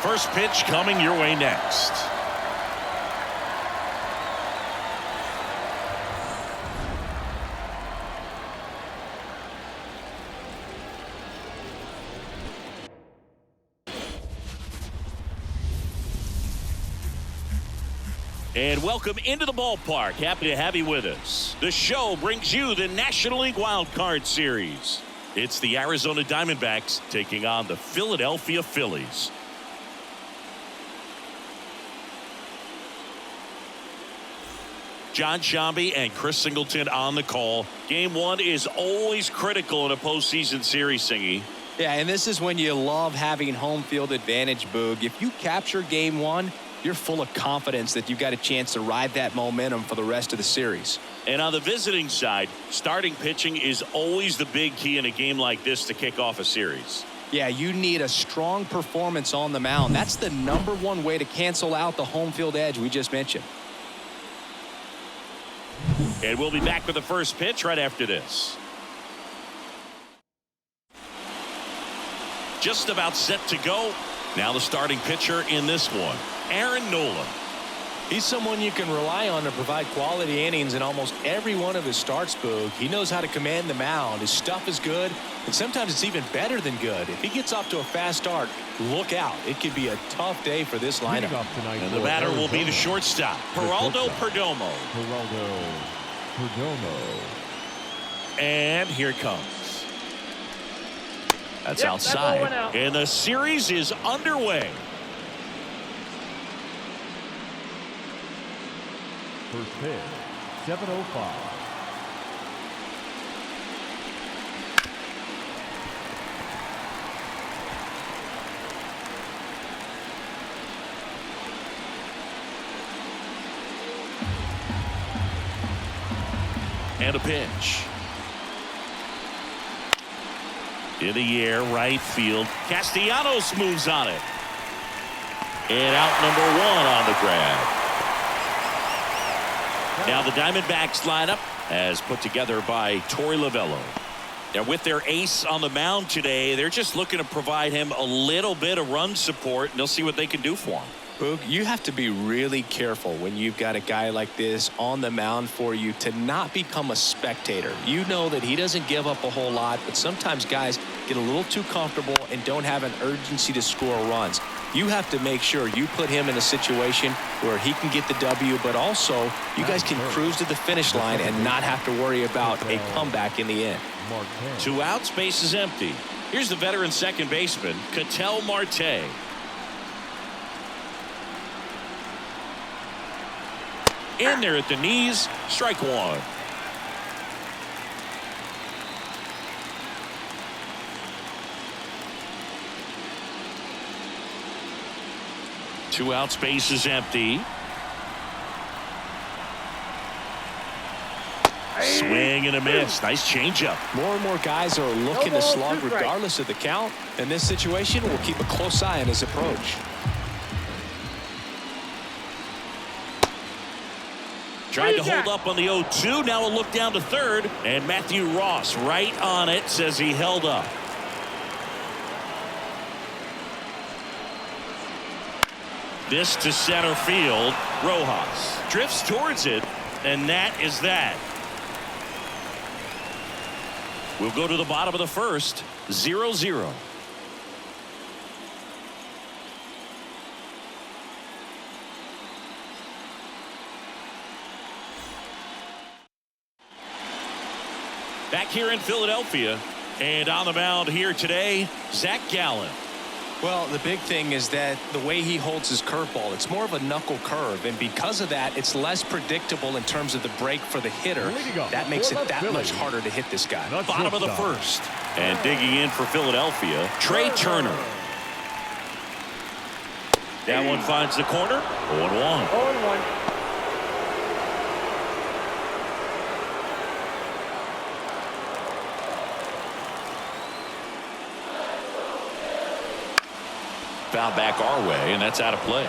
First pitch coming your way next. And welcome into the ballpark. Happy to have you with us. The show brings you the National League Wild Card Series. It's the Arizona Diamondbacks taking on the Philadelphia Phillies. John Shambi and Chris Singleton on the call. Game one is always critical in a postseason series, Singy. Yeah, and this is when you love having home field advantage, Boog. If you capture game one, you're full of confidence that you've got a chance to ride that momentum for the rest of the series. And on the visiting side, starting pitching is always the big key in a game like this to kick off a series. Yeah, you need a strong performance on the mound. That's the #1 way to cancel out the home field edge we just mentioned. And we'll be back with the first pitch right after this. Just about set to go. Now the starting pitcher in this one, Aaron Nola. He's someone you can rely on to provide quality innings in almost every one of his starts, Boog. He knows how to command the mound. His stuff is good, and sometimes it's even better than good. If he gets off to a fast start, look out. It could be a tough day for this lineup. And the batter will be the shortstop, Geraldo Perdomo. And here it comes. That's outside. And the series is underway. First pitch, 7:05. And a pitch. In the air, right field. Castellanos moves on it. And out #1 on the grab. Now the Diamondbacks lineup as put together by Torey Lovullo. Now with their ace on the mound today, they're just looking to provide him a little bit of run support, and they'll see what they can do for him. Boog, you have to be really careful when you've got a guy like this on the mound for you to not become a spectator. You know that he doesn't give up a whole lot, but sometimes guys get a little too comfortable and don't have an urgency to score runs. You have to make sure you put him in a situation where he can get the W, but also you guys can cruise to the finish line and not have to worry about a comeback in the end. 2 outs, base is empty. Here's the veteran second baseman, Ketel Marte. In there at the knees, strike one. Two outs, base is empty. Swing and a miss. Nice changeup. More and more guys are looking to slug regardless of the count. In this situation, we'll keep a close eye on his approach. Tried to hold up on the 0-2. Now a look down to third. And Matthew Ross right on it, says he held up. This to center field. Rojas drifts towards it. And that is that. We'll go to the bottom of the first. 0-0. Back here in Philadelphia, and on the mound here today, Zach Gallen. Well, the big thing is that the way he holds his curveball, it's more of a knuckle curve, and because of that, it's less predictable in terms of the break for the hitter. That makes it that much harder to hit this guy. Bottom of the first, and digging in for Philadelphia, Trey Turner. That one finds the corner. 0-1. 0-1. Foul back our way, and that's out of play.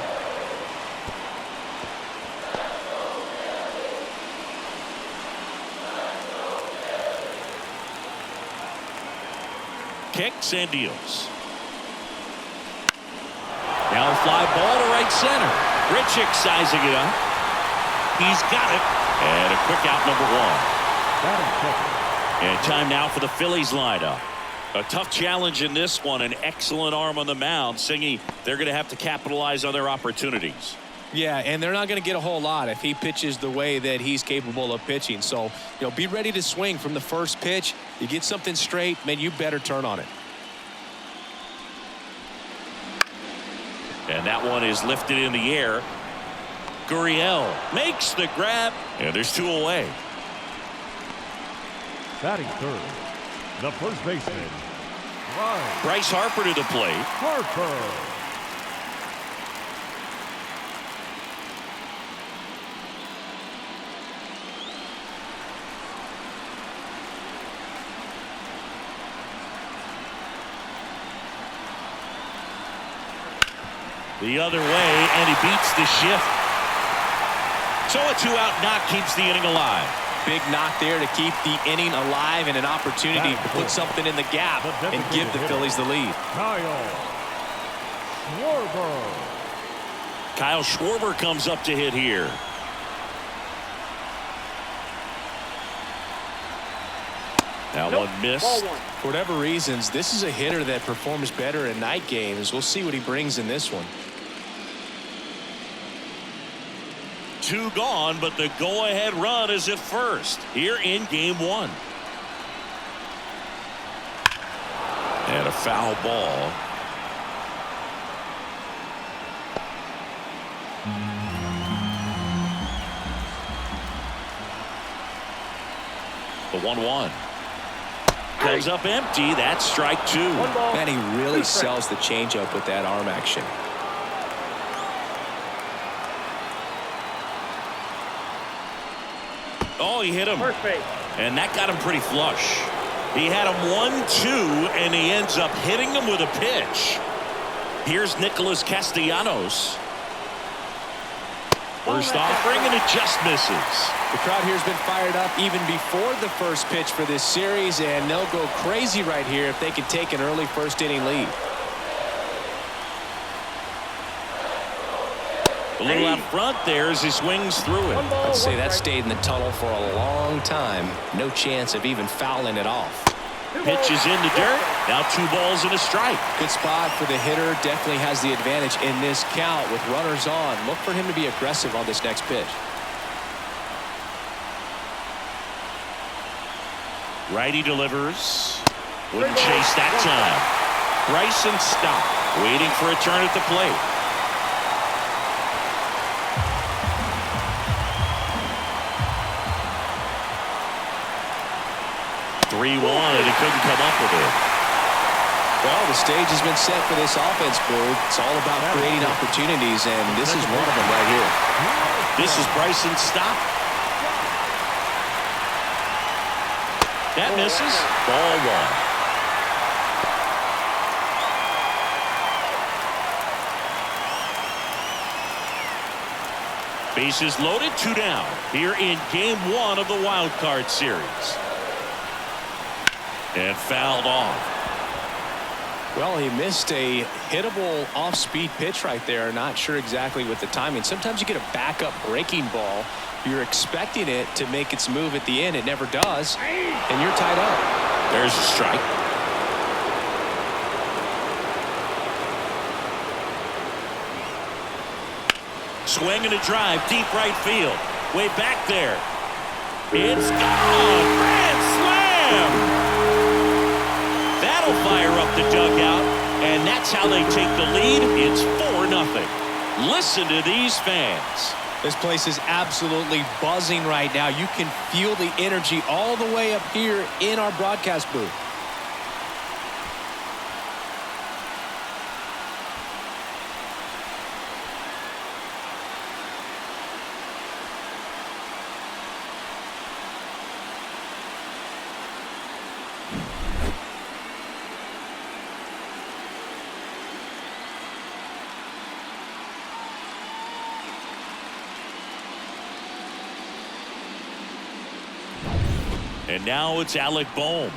Kicks and deals. Now Foul fly ball to right center. Grichuk sizing it up. He's got it. And a quick out, number one. And time now for the Phillies lineup. A tough challenge in this one. An excellent arm on the mound. Singy, they're going to have to capitalize on their opportunities. Yeah, and they're not going to get a whole lot if he pitches the way that he's capable of pitching. So, be ready to swing from the first pitch. You get something straight, man, you better turn on it. And that one is lifted in the air. Gurriel makes the grab, and there's two away. Batting third, the first baseman, Bryce Harper to the plate. Harper. The other way, and he beats the shift. So a two-out knock keeps the inning alive. Big knock there to keep the inning alive and an opportunity to put something in the gap and give the Phillies the lead. Kyle Schwarber comes up to hit here. That one missed. For whatever reasons, this is a hitter that performs better in night games. We'll see what he brings in this one. Two gone, but the go-ahead run is at first here in game one. And a foul ball. The 1-1 comes up empty. That's strike two. Man, he really sells the changeup with that arm action. Oh, he hit him. And that got him pretty flush. He had him 1-2, and he ends up hitting him with a pitch. Here's Nicholas Castellanos. First offering, and it just misses. The crowd here has been fired up even before the first pitch for this series, and they'll go crazy right here if they can take an early first inning lead. A little out front there as he swings through it. I'd say that stayed in the tunnel for a long time. No chance of even fouling it off. Pitch is in the dirt. Now 2 balls and a strike. Good spot for the hitter. Definitely has the advantage in this count with runners on. Look for him to be aggressive on this next pitch. Righty delivers. Wouldn't chase that time. Bryson stop. Waiting for a turn at the plate. 3-1, and he couldn't come up with it. Well, the stage has been set for this offense, Boo. It's all about creating opportunities, and this is one of them right here. This is Bryson's stop. That misses. Ball 1. Bases loaded, 2 down here in game 1 of the wild card series. And fouled off. Well, he missed a hittable off-speed pitch right there. Not sure exactly with the timing. Sometimes you get a backup breaking ball. You're expecting it to make its move at the end. It never does. And you're tied up. There's a strike. Swing and a drive, deep right field. Way back there. It's gone. Grand slam. That'll fire up the dugout, and that's how they take the lead. It's 4-0. Listen to these fans. This place is absolutely buzzing right now. You can feel the energy all the way up here in our broadcast booth. And now it's Alec Bohm.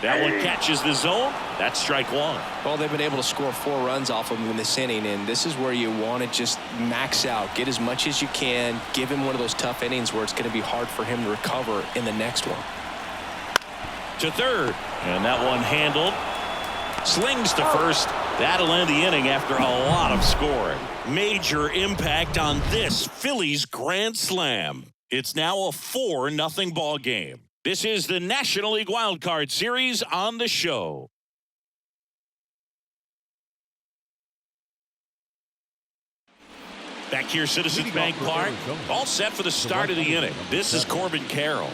That one catches the zone. That's strike one. Well, they've been able to score 4 runs off of him in this inning, and this is where you want to just max out, get as much as you can, give him one of those tough innings where it's going to be hard for him to recover in the next one. To third, and that one handled. Slings to first. That'll end the inning after a lot of scoring. Major impact on this Phillies grand slam. It's now a 4-0 ball game. This is the National League Wild Card Series on the show. Back here, Citizens Bank Park, all set for the start of the inning. This is Corbin Carroll.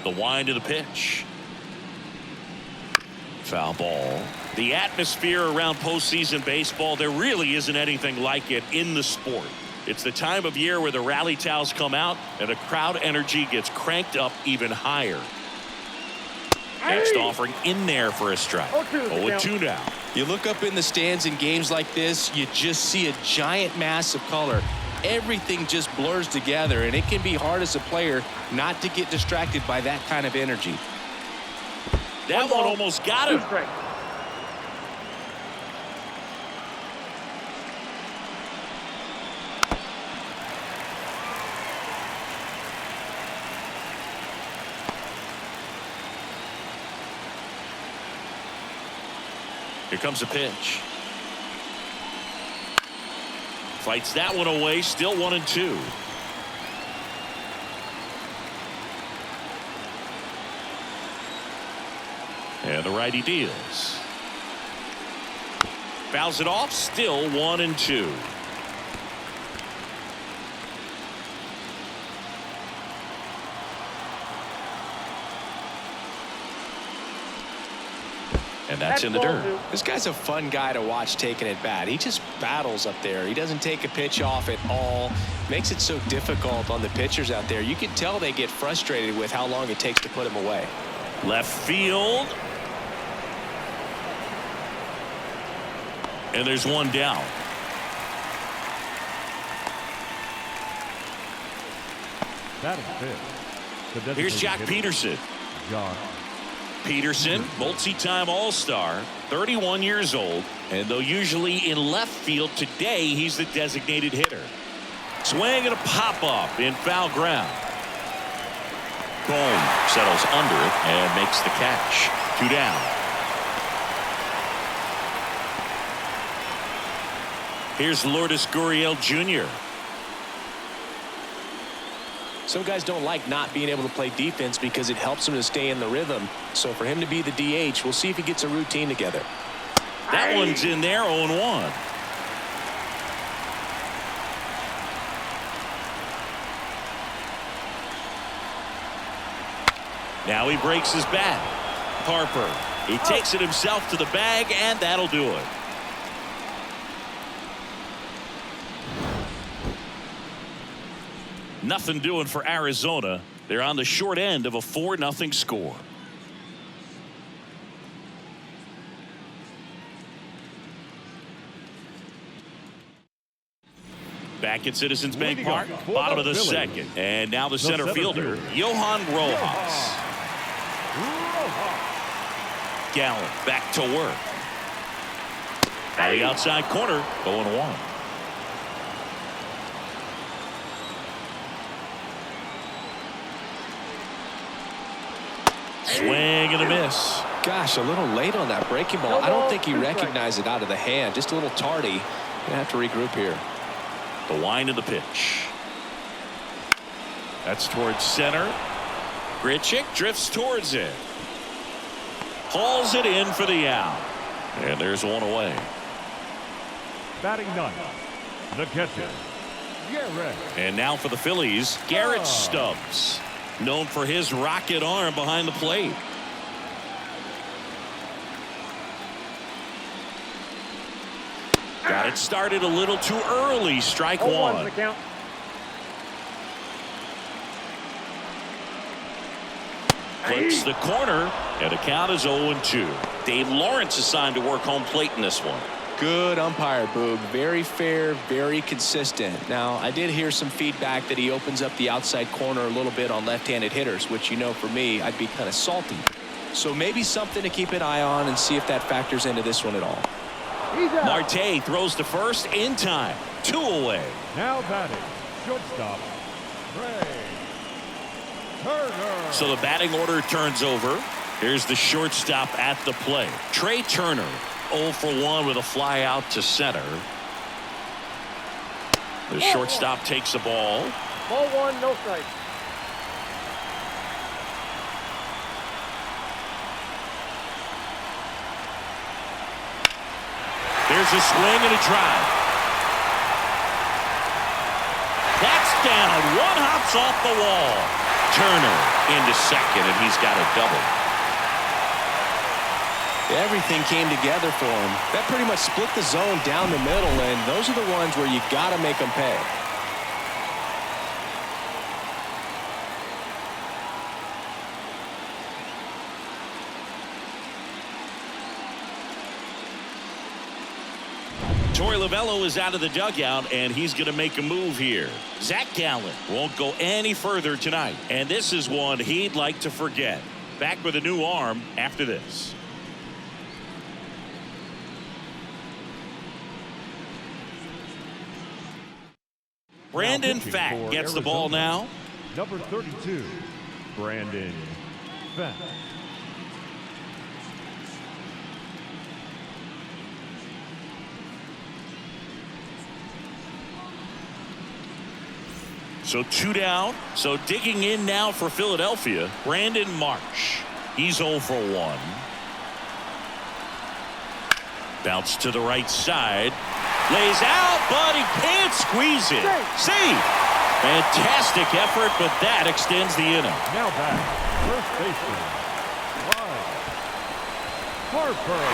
The wind of the pitch. Foul ball. The atmosphere around postseason baseball, there really isn't anything like it in the sport. It's the time of year where the rally towels come out and the crowd energy gets cranked up even higher. Next offering in there for a strike. 0-2 now. You look up in the stands in games like this, you just see a giant mass of color. Everything just blurs together, and it can be hard as a player not to get distracted by that kind of energy. That one almost got him. Here comes a pitch. Fights that one away. Still 1-2. And the righty deals. Fouls it off. Still 1-2. And that's in the dirt. This guy's a fun guy to watch taking at bat. He just battles up there. He doesn't take a pitch off at all. Makes it so difficult on the pitchers out there. You can tell they get frustrated with how long it takes to put him away. Left field. And there's one down. Here's Jack Peterson. Peterson, multi-time All-Star, 31 years old, and though usually in left field, today he's the designated hitter. Swing and a pop-up in foul ground. Boom, settles under it and makes the catch. 2 down. Here's Lourdes Gurriel Jr. Some guys don't like not being able to play defense because it helps them to stay in the rhythm. So for him to be the DH, we'll see if he gets a routine together. That one's in there, 0-1. Now he breaks his bat. Harper, he takes it himself to the bag, and that'll do it. Nothing doing for Arizona. They're on the short end of a 4-0 score. Back at Citizens Bank Park, bottom of the second. And now the center fielder, Johan Rojas. Gallen back to work. At the outside corner, 0-1. Swing and a miss. Gosh, a little late on that breaking ball. I don't think he recognized it out of the hand. Just a little tardy. Gonna have to regroup here. The wind of the pitch. That's towards center. Grichuk drifts towards it. Hauls it in for the out. And there's one away. Batting ninth, the catcher, Garrett. And now for the Phillies, Garrett Stubbs. Known for his rocket arm behind the plate. Got it started a little too early. Strike one. Clips the corner, and the count is 0-2. Dave Lawrence assigned to work home plate in this one. Good umpire, Boog. Very fair, very consistent. Now, I did hear some feedback that he opens up the outside corner a little bit on left-handed hitters, which, you know, for me, I'd be kind of salty. So maybe something to keep an eye on and see if that factors into this one at all. Marte throws to first in time. 2 away. Now batting, shortstop, Trey Turner. So the batting order turns over. Here's the shortstop at the plate. Trey Turner, 0 for 1 with a fly out to center. The shortstop takes the ball. Ball 1, no strike. There's a swing and a drive. That's down. 1 hops off the wall. Turner into second, and he's got a double. Everything came together for him. That pretty much split the zone down the middle, and those are the ones where you got to make them pay. Torey Lovullo is out of the dugout, and he's going to make a move here. Zach Gallen won't go any further tonight, and this is one he'd like to forget. Back with a new arm after this. Brandon Fack gets the ball now. Number 32, Brandon Fack. So 2 down. So digging in now for Philadelphia, Brandon Marsh. He's 0 for 1. Bounce to the right side. Lays out, but he can't squeeze it. See, fantastic effort, but that extends the inning. Now back, first baseman, Bryce Harper.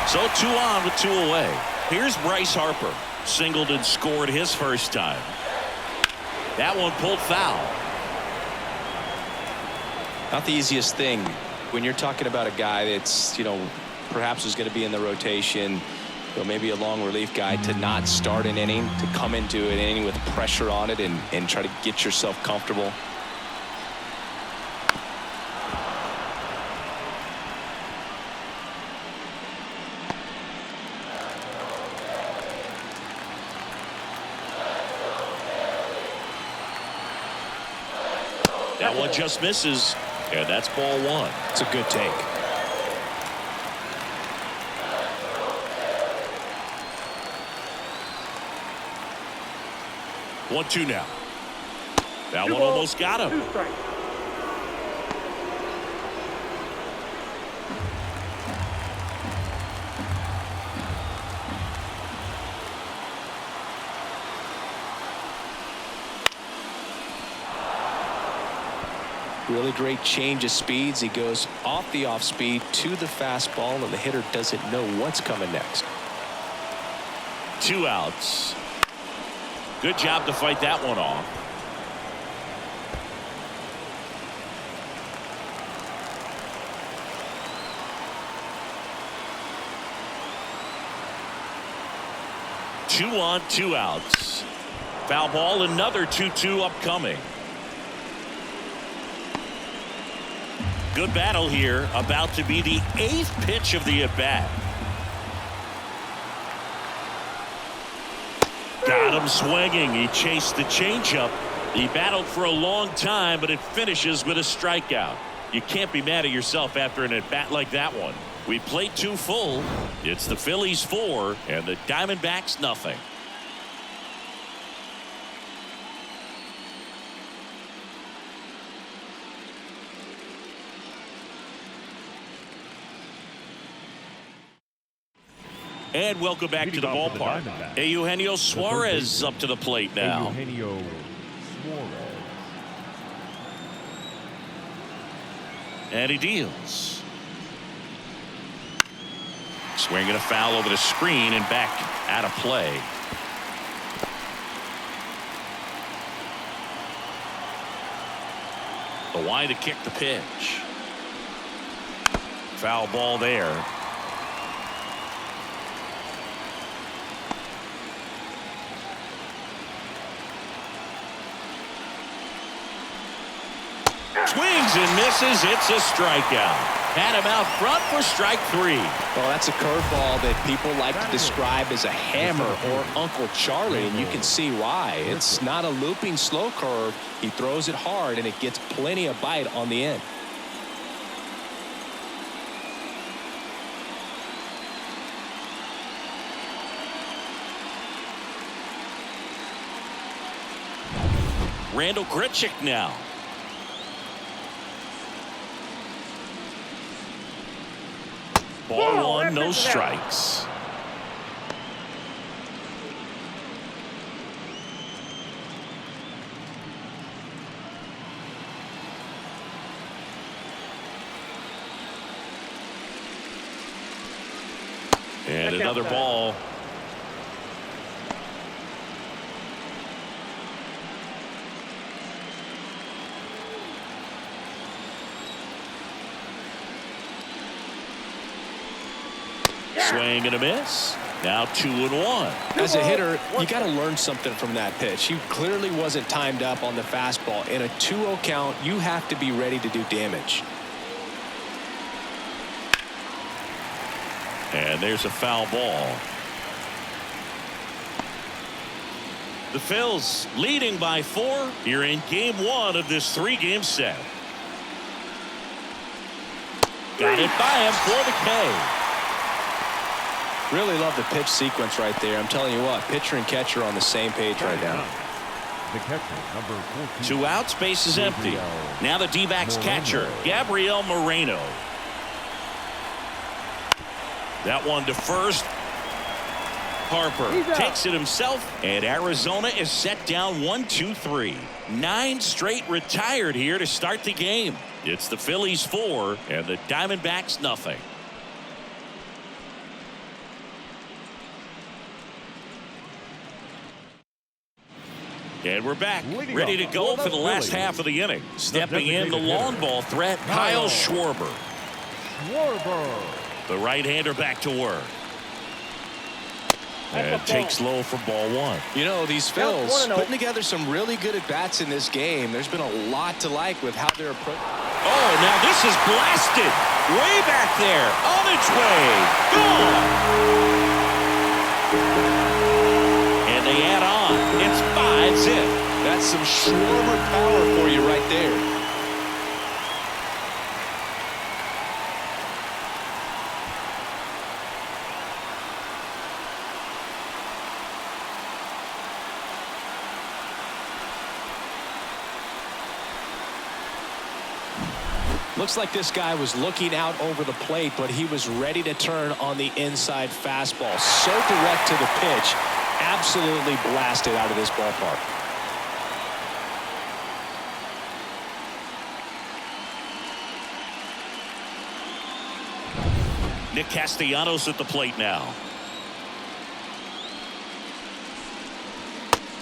So 2 on with 2 away. Here's Bryce Harper. Singled and scored his first time. That one pulled foul. Not the easiest thing when you're talking about a guy that's, you know, perhaps is going to be in the rotation, you know, maybe a long relief guy, to not start an inning, to come into an inning with pressure on it and try to get yourself comfortable. That one just misses, and that's ball 1. It's a good take. One, 2 now. That one almost got him. 2 strikes. Really great change of speeds. He goes off the off speed to the fastball, and the hitter doesn't know what's coming next. 2 outs. Good job to fight that one off. Two on, 2 outs. Foul ball, another 2-2 upcoming. Good battle here, about to be the 8th pitch of the at-bat. Got him swinging. He chased the changeup. He battled for a long time, but it finishes with a strikeout. You can't be mad at yourself after an at-bat like that one. We played 2 full. It's the Phillies 4 and the Diamondbacks nothing. And welcome back to the ballpark. Eugenio Suarez up to the plate now. Eugenio Suarez. And he deals. Swinging a foul over the screen and back out of play. The line to kick the pitch. Foul ball there. Swings and misses. It's a strikeout. Had him out front for strike 3. Well, that's a curveball that people like to describe as a hammer or Uncle Charlie, and you can see why. It's not a looping slow curve. He throws it hard, and it gets plenty of bite on the end. Randall Grichuk now. Ball 1, no strikes. And another ball. Swing and a miss. Now 2-1. As a hitter, you got to learn something from that pitch. He clearly wasn't timed up on the fastball. In a 2-0 count, you have to be ready to do damage. And there's a foul ball. The Phils leading by 4 here in game 1 of this 3-game set. Got it by him for the K. Really love the pitch sequence right there. I'm telling you what, pitcher and catcher on the same page right now. The catcher, number 14. 2 outs, base is empty. Now the D-backs catcher, Gabriel Moreno. That one to first. Harper takes it himself, and Arizona is set down 1-2-3. 9 straight retired here to start the game. It's the Phillies 4 and the Diamondbacks nothing. And we're back, ready to go for the last half of the inning. Stepping in the long ball threat, Kyle Schwarber. The right-hander back to work. And takes low for ball 1. You know, these Phils putting together some really good at-bats in this game. There's been a lot to like with how they're approaching. Oh, now this is blasted. Way back there. On its way. Gone. And they add on. It's 5-zip. That's some Schwarber power for you right there. Looks like this guy was looking out over the plate, but he was ready to turn on the inside fastball. So direct to the pitch. Absolutely blasted out of this ballpark. Nick Castellanos at the plate now.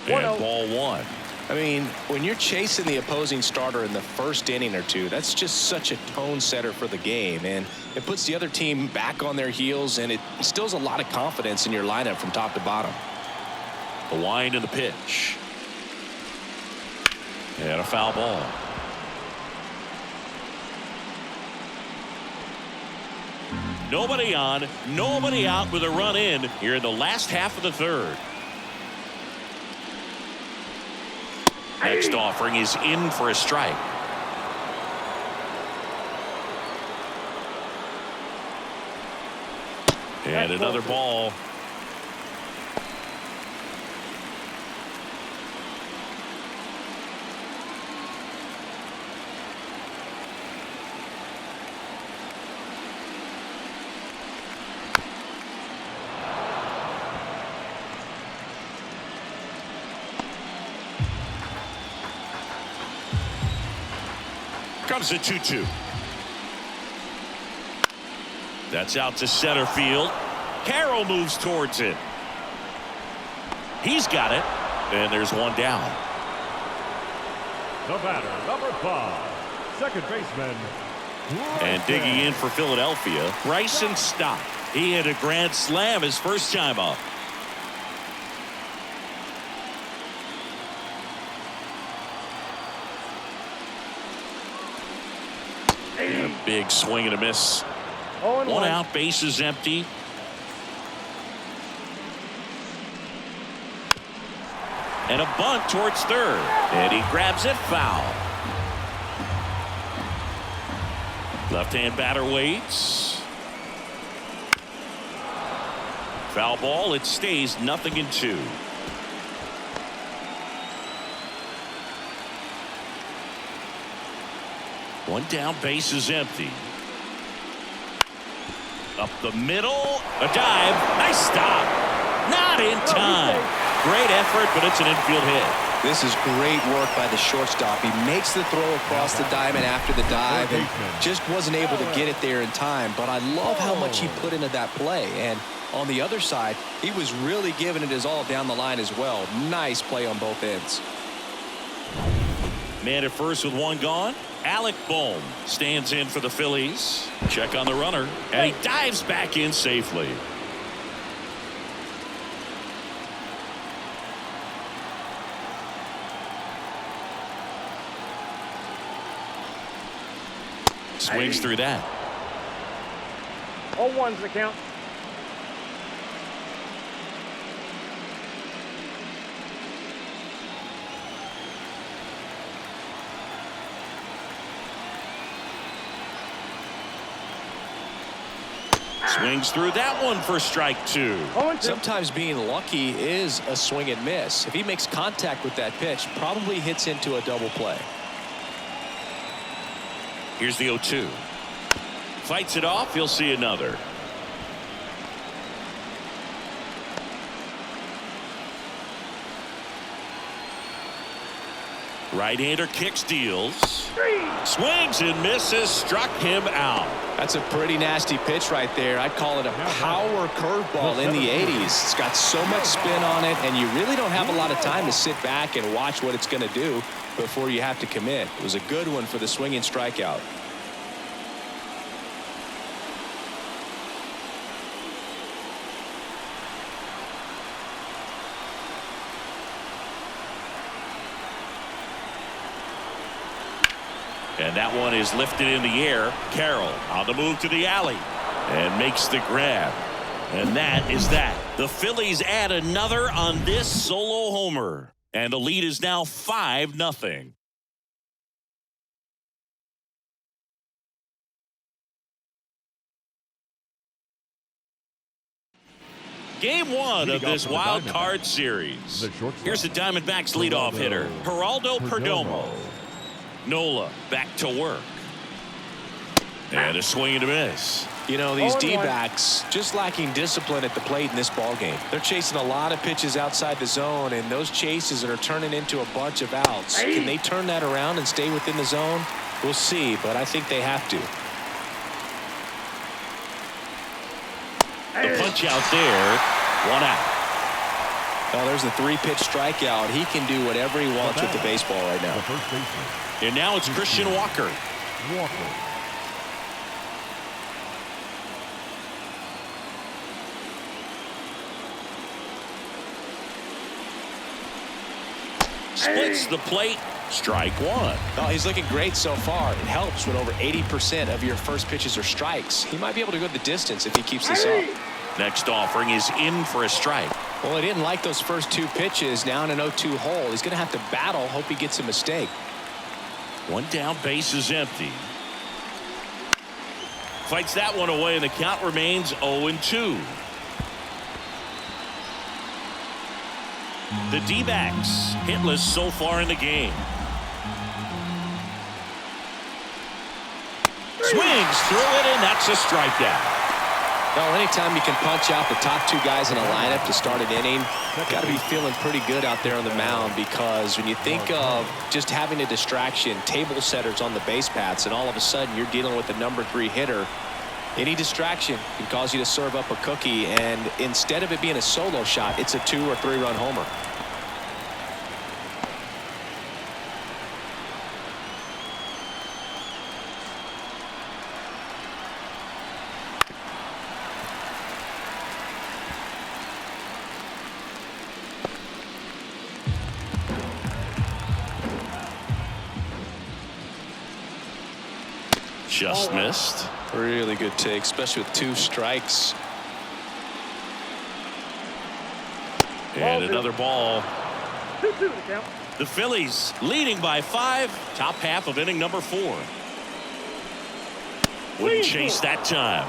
And ball 1. I mean, when you're chasing the opposing starter in the first inning or two, that's just such a tone setter for the game, and it puts the other team back on their heels, and it instills a lot of confidence in your lineup from top to bottom. The wind and the pitch. And a foul ball. Nobody on, nobody out with a run in here in the last half of the 3rd. Next offering is in for a strike. And another ball. Comes a 2-2. That's out to center field. Carroll moves towards it. He's got it. And there's one down. The batter, number 5. second baseman. And digging in for Philadelphia, Bryson Stott. He hit a grand slam his first time up. And a big swing and a miss. 1 out, bases empty. And a bunt towards third. And he grabs it foul. Left-hand batter waits. Foul ball. It stays 0-2. One down, base is empty. Up the middle, a dive, nice stop. Not in time. Great effort, but it's an infield hit. This is great work by the shortstop. He makes the throw across the diamond after the dive and just wasn't able to get it there in time. But I love how much he put into that play. And on the other side, he was really giving it his all down the line as well. Nice play on both ends. Man at first with one gone. Alec Bohm stands in for the Phillies. Check on the runner, and he dives back in safely. Swings through that. 0-1's the count. Swings through that one for strike 2. Sometimes being lucky is a swing and miss. If he makes contact with that pitch, probably hits into a double play. Here's the 0-2. Fights it off. He'll see another. Right-hander kicks, deals. Swings and misses. Struck him out. That's a pretty nasty pitch right there. I'd call it a power curveball in the 80s. It's got so much spin on it, and you really don't have a lot of time to sit back and watch what it's going to do before you have to commit. It was a good one for the swinging strikeout. And that one is lifted in the air. Carroll on the move to the alley and makes the grab. And that is that. The Phillies add another on this solo homer. And the lead is now 5-0. Game 1 of this wild card series. Here's the Diamondbacks leadoff hitter, Geraldo Perdomo. Nola back to work. And a swing and a miss. You know, these D-backs just lacking discipline at the plate in this ball game. They're chasing a lot of pitches outside the zone, and those chases are turning into a bunch of outs. Can they turn that around and stay within the zone? We'll see, but I think they have to. The punch out there. 1 out. Oh, there's the 3-pitch strikeout. He can do whatever he wants with the baseball right now. And now it's Christian Walker. Splits the plate. Strike 1. Oh, he's looking great so far. It helps when over 80% of your first pitches are strikes. He might be able to go the distance if he keeps this up. Next offering is in for a strike. Well, he didn't like those first 2 pitches. Now in an 0-2 hole. He's going to have to battle. Hope he gets a mistake. 1 down, base is empty. Fights that one away, and the count remains 0-2. The D-backs hitless so far in the game. Swings through it, and that's a strikeout. Well, anytime you can punch out the top 2 guys in a lineup to start an inning, got to be feeling pretty good out there on the mound, because when you think of just having a distraction, table setters on the base paths, and all of a sudden you're dealing with the number 3 hitter, any distraction can cause you to serve up a cookie, and instead of it being a solo shot, it's a 2- or 3-run homer. Just missed. Really good take, especially with 2 strikes. And another ball. 2-2 to count. The Phillies leading by 5. Top half of inning number 4. Wouldn't chase that time.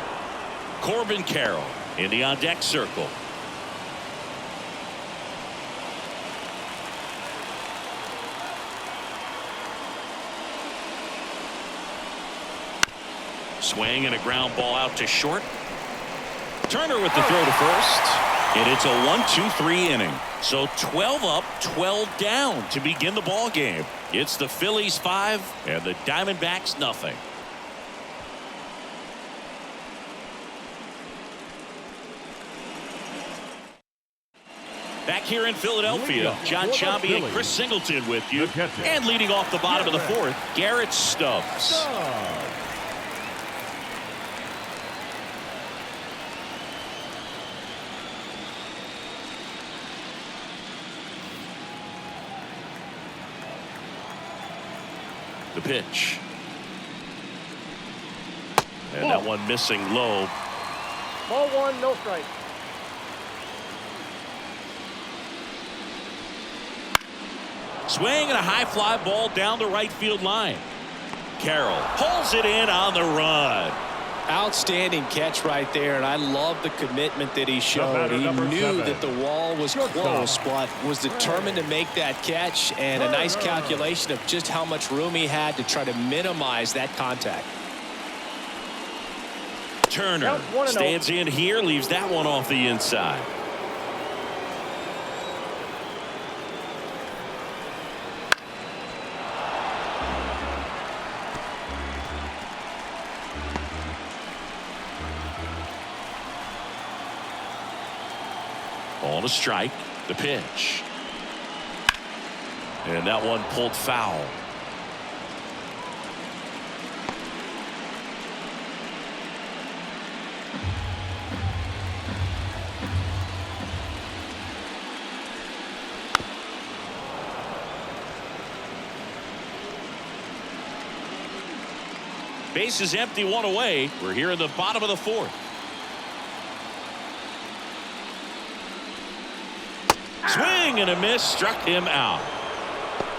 Corbin Carroll in the on-deck circle. Swing and a ground ball out to short. Turner with the throw to first. And it's a 1-2-3 inning. So 12 up, 12 down to begin the ball game. It's the Phillies 5 and the Diamondbacks nothing. Back here in Philadelphia, John Chambi and Chris Singleton with you. And leading off the bottom of the 4th, Garrett Stubbs. The pitch. And that one missing low. Ball 1, no strike. Swing and a high fly ball down the right field line. Carroll pulls it in on the run. Outstanding catch right there, and I love the commitment that he showed. He knew that the wall was close, but was determined to make that catch, and a nice calculation of just how much room he had to try to minimize that contact. Turner stands in here, leaves that one off the inside. On a strike, the pitch. And that one pulled foul. Base is empty, 1 away. We're here in the bottom of the 4th. Swing and a miss, struck him out.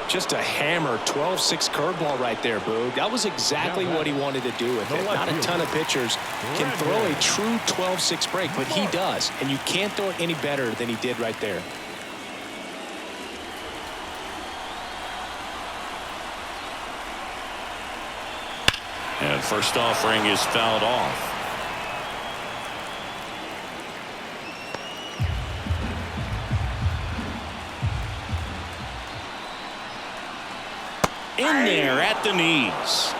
Just a hammer 12-6 curveball right there, Boog. That was exactly what he wanted to do with it. Not a ton of pitchers can throw a true 12-6 break, but he does, and you can't throw it any better than he did right there. And first offering is fouled off. In there at the knees.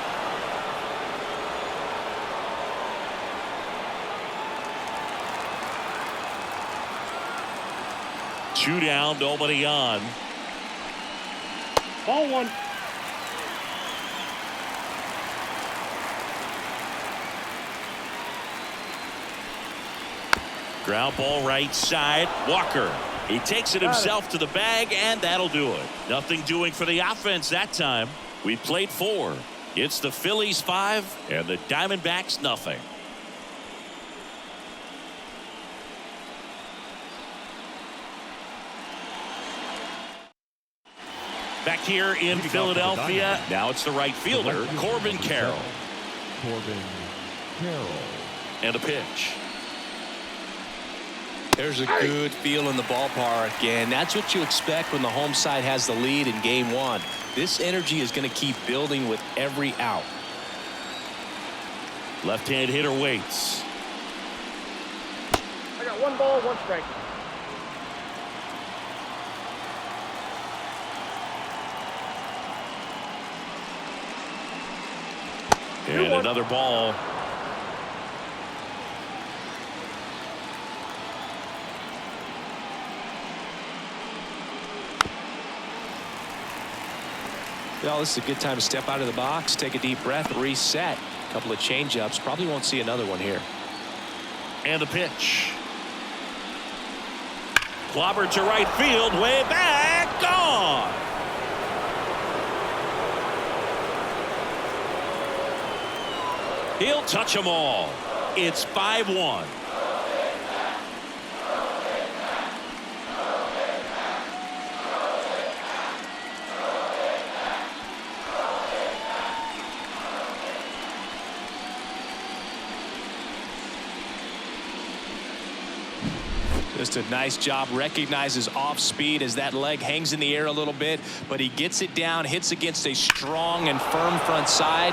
Two down, nobody on. Ball 1. Ground ball right side. Walker. He takes it himself to the bag, and that'll do it. Nothing doing for the offense that time. We played 4. It's the Phillies 5 and the Diamondbacks nothing. Back here in Philadelphia, now it's the right fielder, Corbin Carroll. And a pitch. There's a good feel in the ballpark, and that's what you expect when the home side has the lead in game 1. This energy is going to keep building with every out. Left-hand hitter waits. I got 1 ball, 1 strike. And another ball. Well, this is a good time to step out of the box, take a deep breath, reset. A couple of change-ups. Probably won't see another one here. And the pitch. Clobbered to right field, way back, gone. He'll touch them all. It's 5-1. Just a nice job. Recognizes off speed as that leg hangs in the air a little bit, but he gets it down, hits against a strong and firm front side,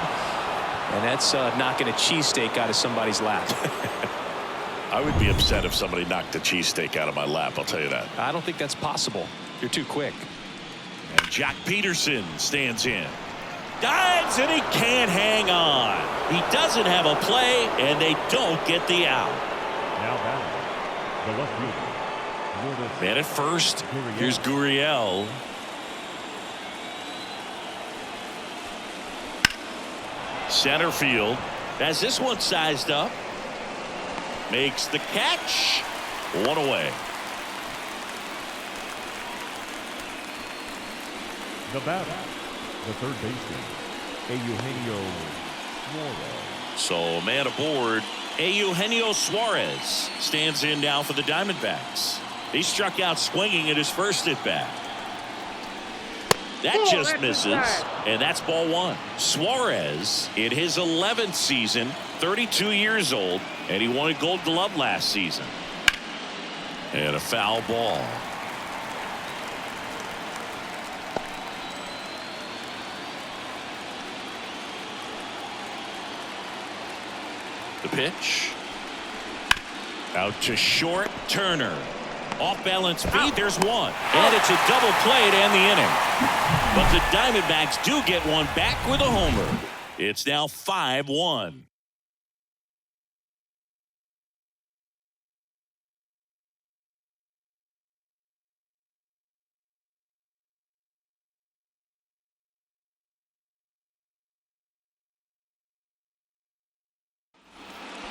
and that's knocking a cheesesteak out of somebody's lap. I would be upset if somebody knocked a cheesesteak out of my lap, I'll tell you that. I don't think that's possible. You're too quick. And Jack Peterson stands in. Dives, and he can't hang on. He doesn't have a play, and they don't get the out. Now batting, the left fielder. Man at first. Here's Gurriel. Center field. Has this one sized up. Makes the catch. One away. The batter, the third baseman, Eugenio Suarez. So man aboard. Eugenio Suarez stands in now for the Diamondbacks. He struck out swinging at his first at bat. That just misses, and that's ball one. Suarez in his 11th season, 32 years old, and he won a Gold Glove last season. And a foul ball. The pitch. Out to short. Turner. Off balance feet. There's one. And it's a double play to end the inning. But the Diamondbacks do get one back with a homer. It's now 5-1.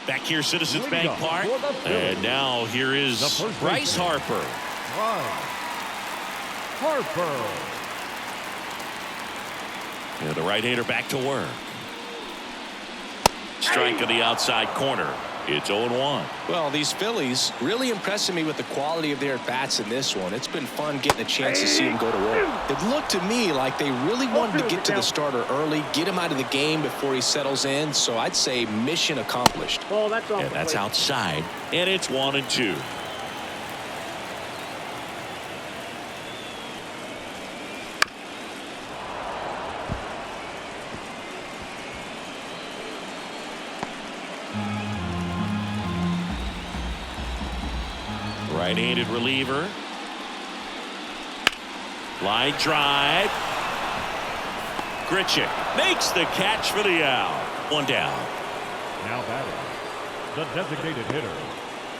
Back here, Citizens Bank Park. And now here is Bryce Harper. And the right-hander back to work. Strike on the outside corner. It's 0-1. Well, these Phillies really impressing me with the quality of their at-bats in this one. It's been fun getting a chance to see them go to work. It looked to me like they really wanted to get to the starter early, get him out of the game before he settles in. So I'd say mission accomplished. Oh, that's off. And that's outside. And it's 1-2. Right-handed reliever. Line drive. Grichuk makes the catch for the out. One down. Now batting, the designated hitter,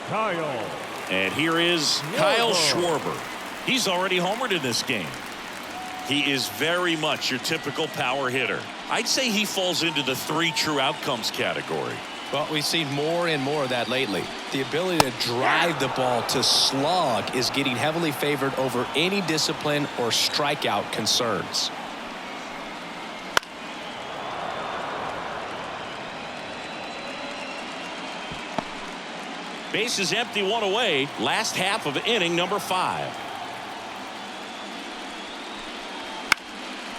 Kyle. And here is Kyle Schwarber. He's already homered in this game. He is very much your typical power hitter. I'd say he falls into the 3 true outcomes category. Well, we've seen more and more of that lately. The ability to drive the ball to slog is getting heavily favored over any discipline or strikeout concerns. Base is empty, one away. Last half of inning number 5.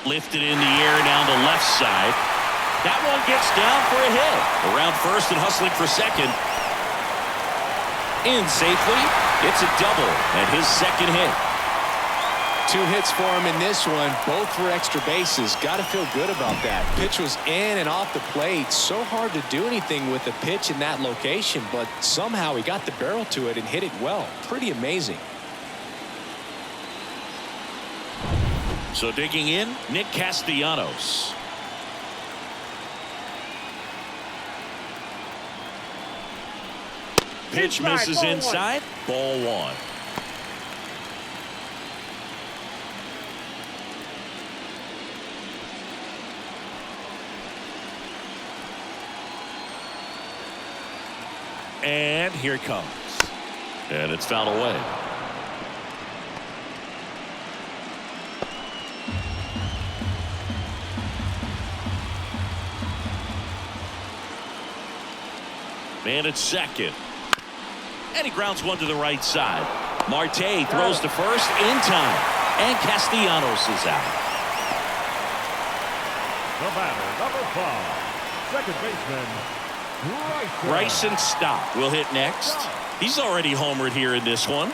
Lifted in the air down the left side. That one gets down for a hit. Around first and hustling for second. In safely. It's a double and his second hit. 2 hits for him in this one, both for extra bases. Got to feel good about that. Pitch was in and off the plate. So hard to do anything with the pitch in that location, but somehow he got the barrel to it and hit it well. Pretty amazing. So digging in, Nick Castellanos. Pitch misses inside. Ball 1. And here it comes. And it's fouled away. And it's second. And he grounds one to the right side. Marte throws to first in time. And Castellanos is out. The batter, number 5, second baseman, Bryson Stott will hit next. He's already homered here in this one.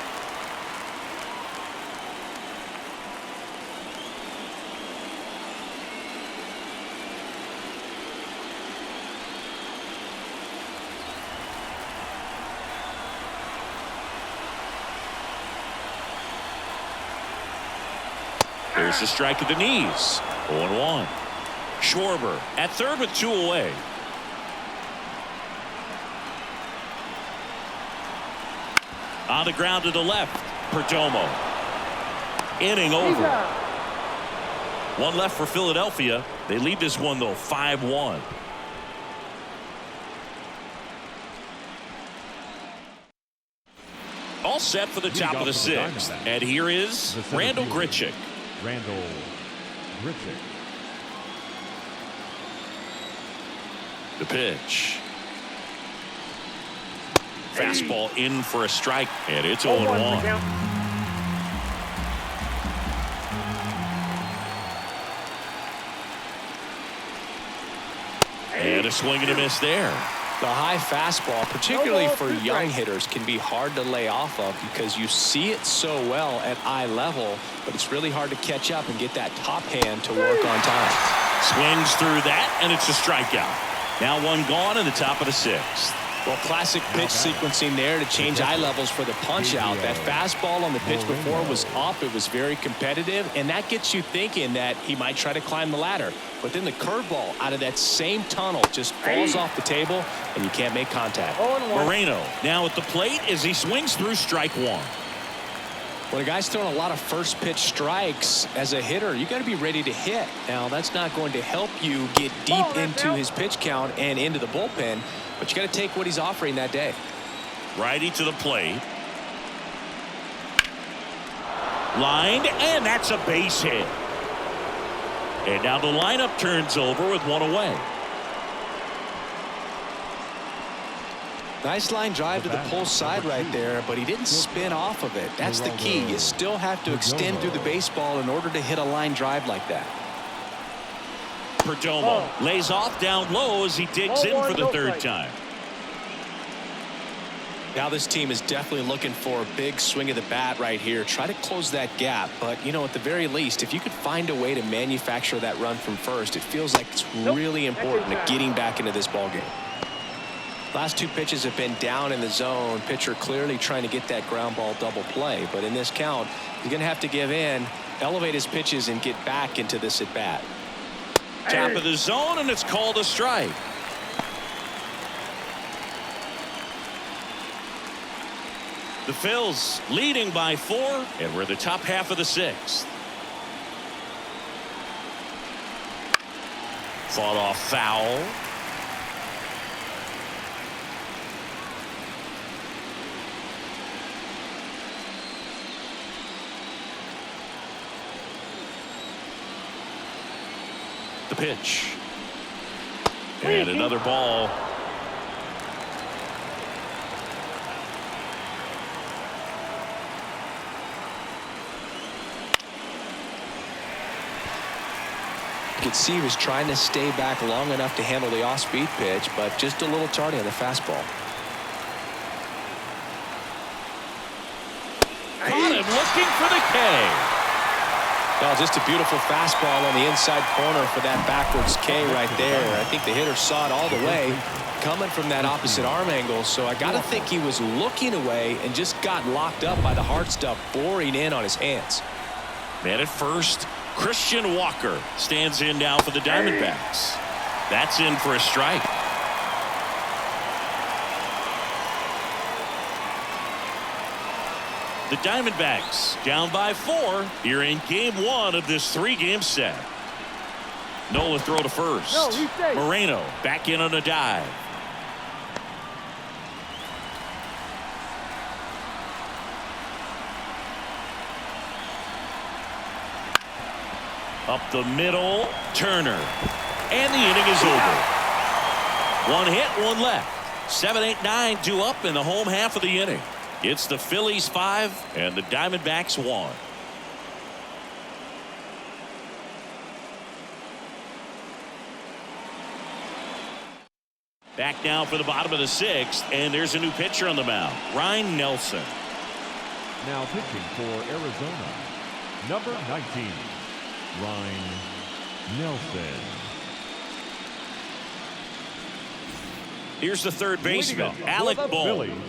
There's a strike at the knees. 0-1. Schwarber at third with 2 away. On the ground to the left. Perdomo. Inning over. 1 left for Philadelphia. They lead this one though 5-1. All set for the top of the 6th. And here is Randall Grichuk. Randall Grichuk. The pitch. Fastball in for a strike, and it's 0-1. And a swing and a miss there. The high fastball, particularly for young hitters, can be hard to lay off of because you see it so well at eye level, but it's really hard to catch up and get that top hand to work on time. Swings through that, and it's a strikeout. Now 1 gone in the top of the 6th. Well, classic pitch sequencing there to change eye levels for the punch out. That fastball on the pitch before was up. It was very competitive, and that gets you thinking that he might try to climb the ladder. But then the curveball out of that same tunnel just falls off the table, and you can't make contact. Moreno now at the plate as he swings through strike 1. When a guy's throwing a lot of first pitch strikes as a hitter, you got to be ready to hit. Now, that's not going to help you get deep into his pitch count and into the bullpen, but you got to take what he's offering that day. Righty to the plate. Lined, and that's a base hit. And now the lineup turns over with 1 away. Nice line drive to the pull side right there, but he didn't spin off of it. That's the key. You still have to extend through the baseball in order to hit a line drive like that. Perdomo lays off down low as he digs in for the 3rd time. Now this team is definitely looking for a big swing of the bat right here. Try to close that gap, but you know, at the very least, if you could find a way to manufacture that run from first, it feels like it's really important to getting back into this ball game. Last 2 pitches have been down in the zone. Pitcher clearly trying to get that ground ball double play, but in this count, he's going to have to give in, elevate his pitches, and get back into this at bat. Top of the zone, and it's called a strike. The Phils leading by 4, and we're the top half of the 6th. Fought off foul. The pitch. And another ball. You could see he was trying to stay back long enough to handle the off-speed pitch, but just a little tardy on the fastball. Caught him looking for the K. Well, just a beautiful fastball on the inside corner for that backwards K right there. I think the hitter saw it all the way coming from that opposite arm angle, so I got to think he was looking away and just got locked up by the hard stuff boring in on his hands. Man at first, Christian Walker stands in now for the Diamondbacks. That's in for a strike. The Diamondbacks down by 4 here in game 1 of this 3-game set. Nola throw to first. Moreno back in on a dive. Up the middle, Turner. And the inning is over. 1 hit, 1 left. 7, 8, 9 due up in the home half of the inning. It's the Phillies 5 and the Diamondbacks 1. Back now for the bottom of the 6th, and there's a new pitcher on the mound, Ryan Nelson. Now pitching for Arizona, number 19, Ryan Nelson. Here's the third baseman, Alec Bohm.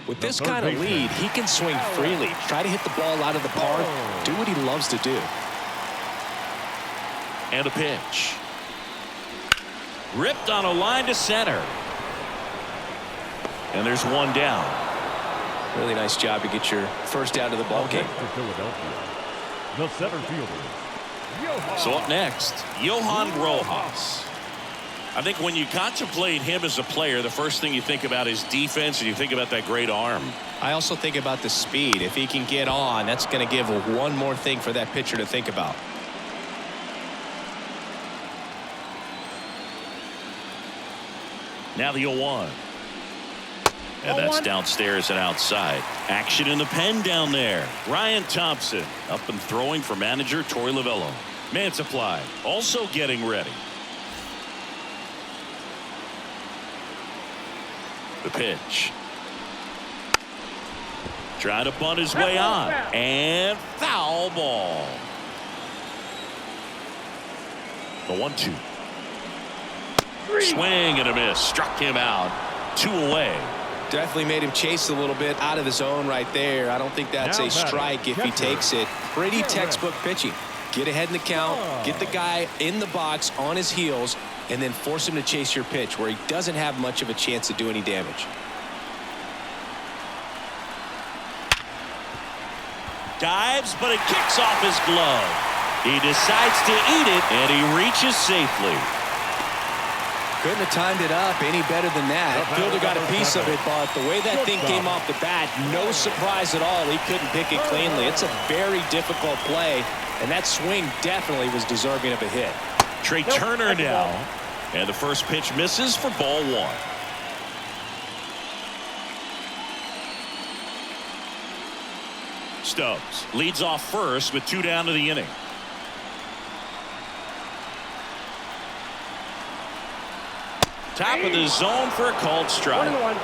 With this kind of lead, he can swing freely, try to hit the ball out of the park, do what he loves to do. And a pitch. Ripped on a line to center. And there's one down. Really nice job to get your first out of the ball game. For Philadelphia, the center fielder, So up next, Johan Rojas. I think when you contemplate him as a player, the first thing you think about is defense, and you think about that great arm. I also think about the speed. If he can get on, that's going to give one more thing for that pitcher to think about. Now the 0-1. And that's downstairs and outside. Action in the pen down there. Ryan Thompson up and throwing for manager Torey Lovullo. Man supply also getting ready. The pitch. Trying to bunt his way on. And foul ball. The 1-2. Swing and a miss. Struck him out. 2 away. Definitely made him chase a little bit out of the zone right there. I don't think that's a strike if he takes it. Pretty textbook pitching. Get ahead in the count, get the guy in the box on his heels, and then force him to chase your pitch where he doesn't have much of a chance to do any damage. Dives, but it kicks off his glove. He decides to eat it, and he reaches safely. Couldn't have timed it up any better than that. Fielder got a piece of it, but the way that thing came off the bat, no surprise at all. He couldn't pick it cleanly. It's a very difficult play, and that swing definitely was deserving of a hit. Trey Turner now, and the first pitch misses for ball 1. Stubbs leads off first with 2 down to the inning. Top of the zone for a called strike. 1-1.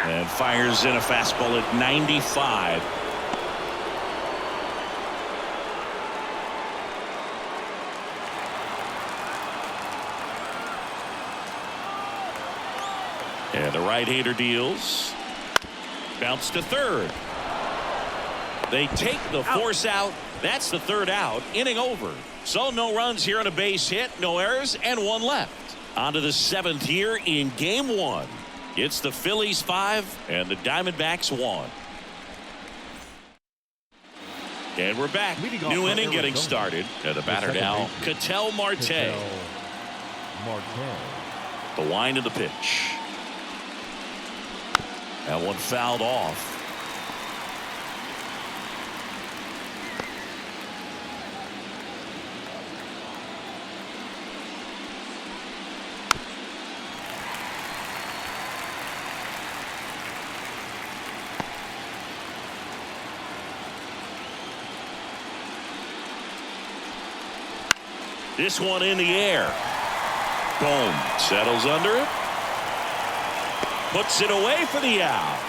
And fires in a fastball at 95. And the right-hander deals. Bounce to third. They take the force out. That's the 3rd out. Inning over. So no runs here on a base hit, no errors, and 1 left. On to the 7th here in game 1. It's the Phillies 5 and the Diamondbacks 1. And we're back. New inning getting started. And the batter now, Ketel Marte. The wind of the pitch. That one fouled off. This one in the air. Boom. Settles under it. Puts it away for the out.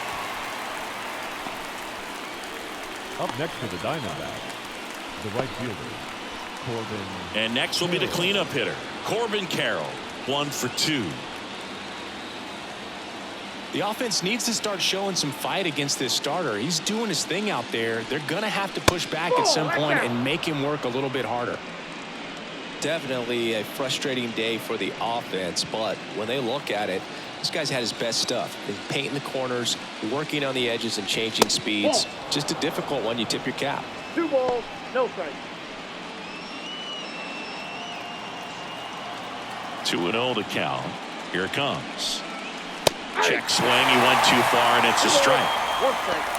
Up next for the Diamondbacks, the right fielder, Corbin. And next will be the cleanup hitter, Corbin Carroll. 1 for 2. The offense needs to start showing some fight against this starter. He's doing his thing out there. They're going to have to push back at some point and make him work a little bit harder. Definitely a frustrating day for the offense, but when they look at it, this guy's had his best stuff. He's painting the corners, working on the edges and changing speeds. Just a difficult one. You tip your cap. 2 balls, no strikes. 2-0 to count. Here it comes. Check swing. He went too far, and it's a strike. One strike.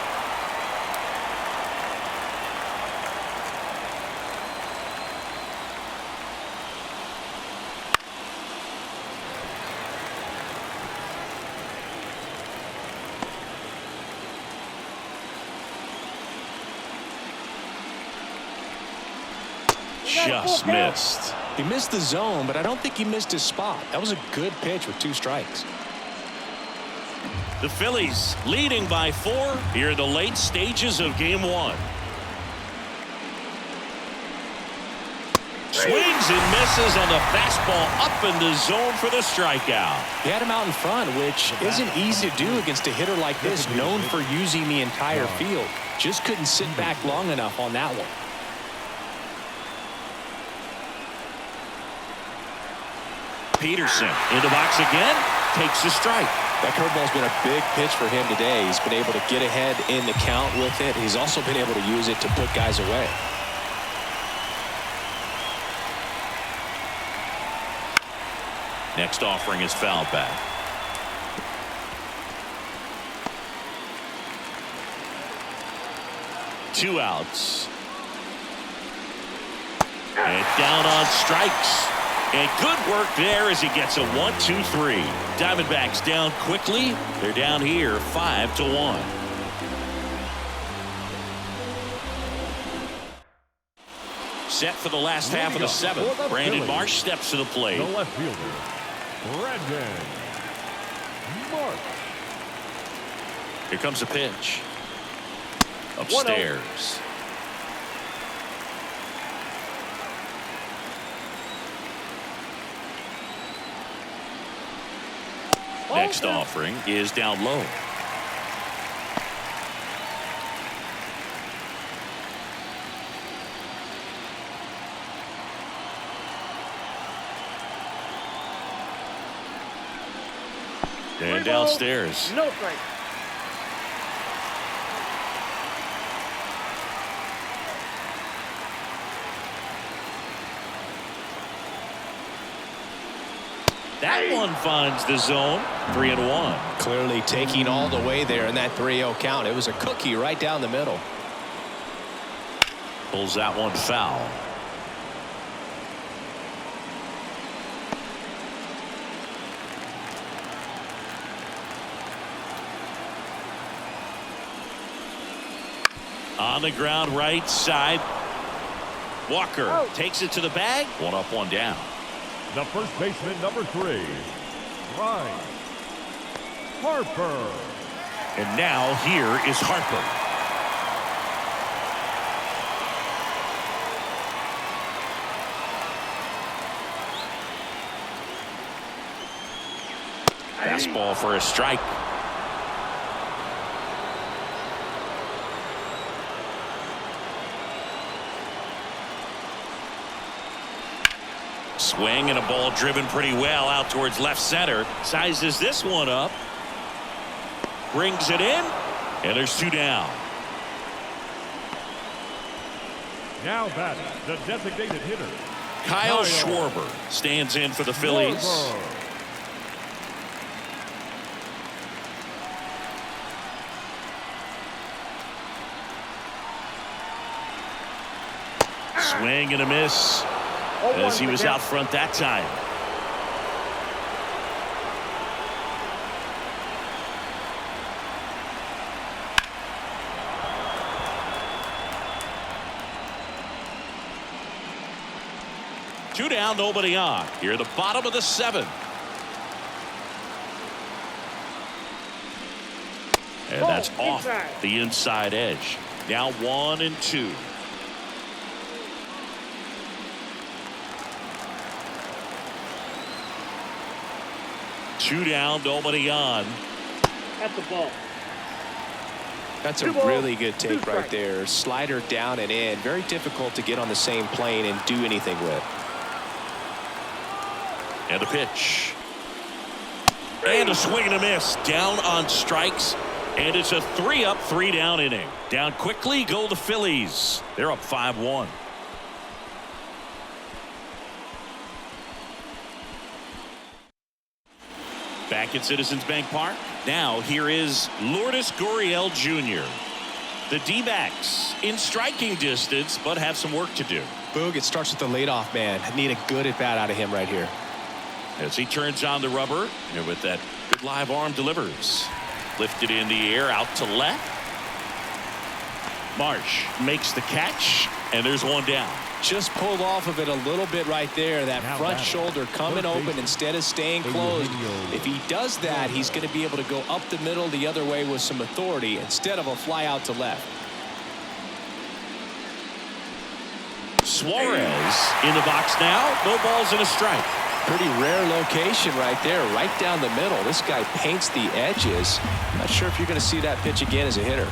Just missed. He missed the zone, but I don't think he missed his spot. That was a good pitch with 2 strikes. The Phillies leading by 4 here in the late stages of game 1. Swings and misses on the fastball up in the zone for the strikeout. He had him out in front, which isn't easy to do against a hitter like this, known for using the entire field. Just couldn't sit back long enough on that one. Peterson in the box again, takes a strike. That curveball's been a big pitch for him today. He's been able to get ahead in the count with it. He's also been able to use it to put guys away. Next offering is foul back. Two outs. And down on strikes. And good work there as he gets a 1-2-3. Diamondbacks down quickly. They're down here 5-1. Set for the last half of the 7th. Brandon Marsh steps to the plate. The left fielder, Brandon Marsh. Here comes a pitch. Upstairs. Next offering is down low. And downstairs. No strike. That one finds the zone. 3-1. Clearly taking all the way there in that 3-0 count. It was a cookie right down the middle. Pulls that one foul. On the ground right side. Walker takes it to the bag. 1 up, 1 down. The first baseman, number 3, Bryce Harper. And now here is Harper. Fastball for a strike. Swing and a ball driven pretty well out towards left center. Sizes this one up. Brings it in. And there's 2 down. Now batting, the designated hitter, Kyle Schwarber stands in for the Phillies. Swing and a miss as he was out front that time. Two down, nobody on. Here at the bottom of the 7th. And that's off the inside edge. Now 1-2. Two down, nobody on. At the ball. That's a really good take right there. Slider down and in. Very difficult to get on the same plane and do anything with. And a pitch. And a swing and a miss. Down on strikes. And it's a 3-up, 3-down inning. Down quickly go the Phillies. They're up 5-1. Back at Citizens Bank Park. Now here is Lourdes Gurriel Jr. The D-backs in striking distance, but have some work to do. Boog, it starts with the leadoff man. I need a good at-bat out of him right here. As he turns on the rubber, and with that good live arm delivers. Lifted in the air out to left. Marsh makes the catch, and there's one down. Just pulled off of it a little bit right there. That front shoulder coming open instead of staying closed. If he does that, he's going to be able to go up the middle the other way with some authority instead of a fly out to left. Suarez in the box now. No balls and a strike. Pretty rare location right there, right down the middle. This guy paints the edges. Not sure if you're going to see that pitch again as a hitter.